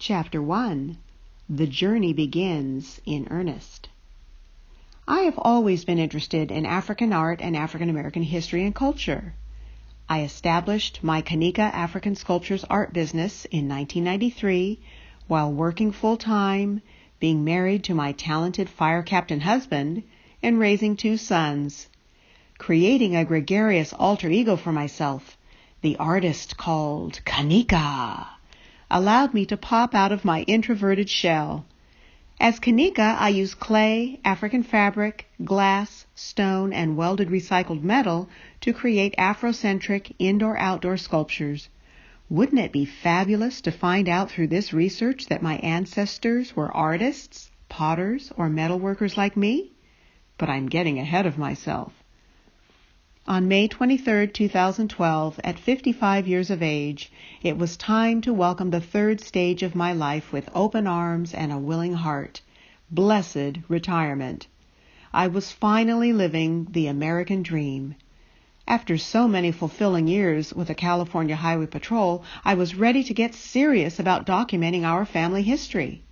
Chapter 1. The Journey Begins in Earnest. I have always been interested in African art and African American history and culture. I established my Kanika African Sculptures art business in 1993 while working full-time, being married to my talented fire captain husband, and raising 2 sons. Creating a gregarious alter ego for myself, the artist called Kanika, allowed me to pop out of my introverted shell. As Kanika, I use clay, African fabric, glass, stone, and welded recycled metal to create Afrocentric indoor-outdoor sculptures. Wouldn't it be fabulous to find out through this research that my ancestors were artists, potters, or metalworkers like me? But I'm getting ahead of myself. On May 23, 2012, at 55 years of age, it was time to welcome the 3rd stage of my life with open arms and a willing heart. Blessed retirement. I was finally living the American dream. After so many fulfilling years with the California Highway Patrol, I was ready to get serious about documenting our family history.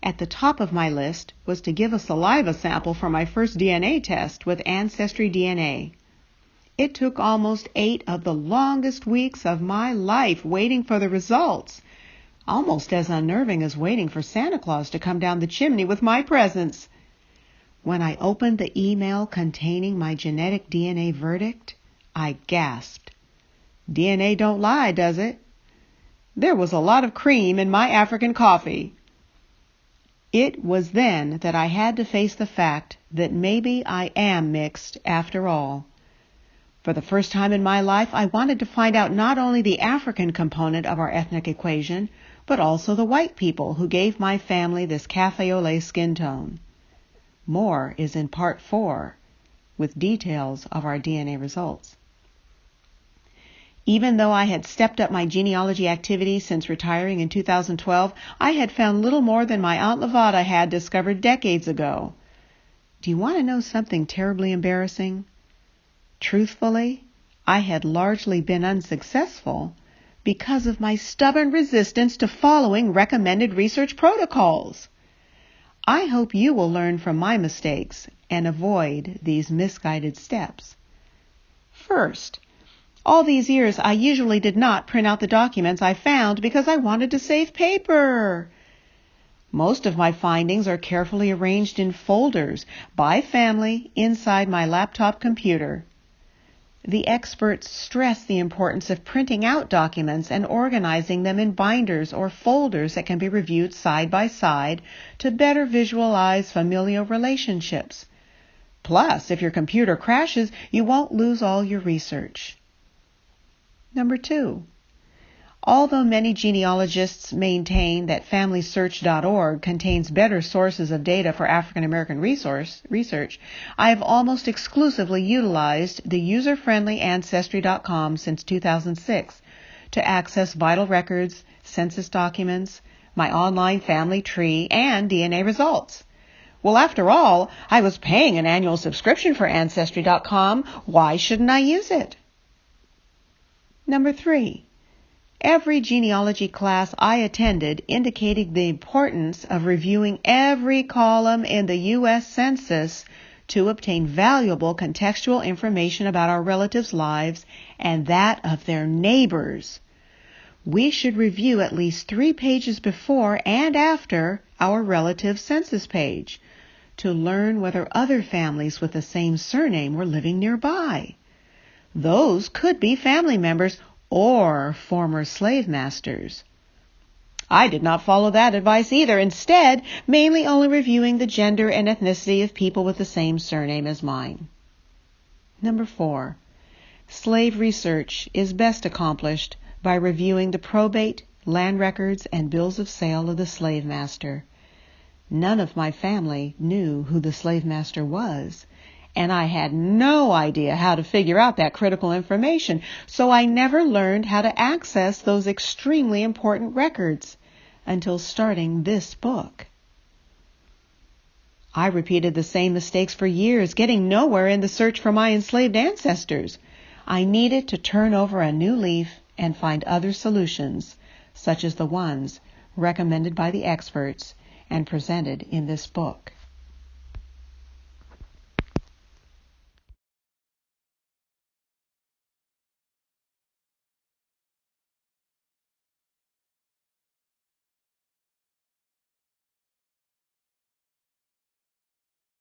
At the top of my list was to give a saliva sample for my first DNA test with Ancestry DNA. It took almost 8 of the longest weeks of my life waiting for the results, almost as unnerving as waiting for Santa Claus to come down the chimney with my presents. When I opened the email containing my genetic DNA verdict, I gasped. DNA don't lie, does it? There was a lot of cream in my African coffee. It was then that I had to face the fact that maybe I am mixed after all. For the first time in my life, I wanted to find out not only the African component of our ethnic equation, but also the white people who gave my family this cafe au lait skin tone. More is in Part 4, with details of our DNA results. Even though I had stepped up my genealogy activities since retiring in 2012, I had found little more than my Aunt Lavada had discovered decades ago. Do you want to know something terribly embarrassing? Truthfully, I had largely been unsuccessful because of my stubborn resistance to following recommended research protocols. I hope you will learn from my mistakes and avoid these misguided steps. First, all these years I usually did not print out the documents I found because I wanted to save paper. Most of my findings are carefully arranged in folders by family inside my laptop computer. The experts stress the importance of printing out documents and organizing them in binders or folders that can be reviewed side by side to better visualize familial relationships. Plus, if your computer crashes, you won't lose all your research. Number 2. Although many genealogists maintain that FamilySearch.org contains better sources of data for African American research, I have almost exclusively utilized the user-friendly Ancestry.com since 2006 to access vital records, census documents, my online family tree, and DNA results. Well, after all, I was paying an annual subscription for Ancestry.com. Why shouldn't I use it? Number 3. Every genealogy class I attended indicated the importance of reviewing every column in the U.S. Census to obtain valuable contextual information about our relatives' lives and that of their neighbors. We should review at least 3 pages before and after our relatives' census page to learn whether other families with the same surname were living nearby. Those could be family members or former slave masters. I did not follow that advice either, instead, mainly only reviewing the gender and ethnicity of people with the same surname as mine. Number 4. Slave research is best accomplished by reviewing the probate, land records, and bills of sale of the slave master. None of my family knew who the slave master was, and I had no idea how to figure out that critical information, so I never learned how to access those extremely important records until starting this book. I repeated the same mistakes for years, getting nowhere in the search for my enslaved ancestors. I needed to turn over a new leaf and find other solutions, such as the ones recommended by the experts and presented in this book.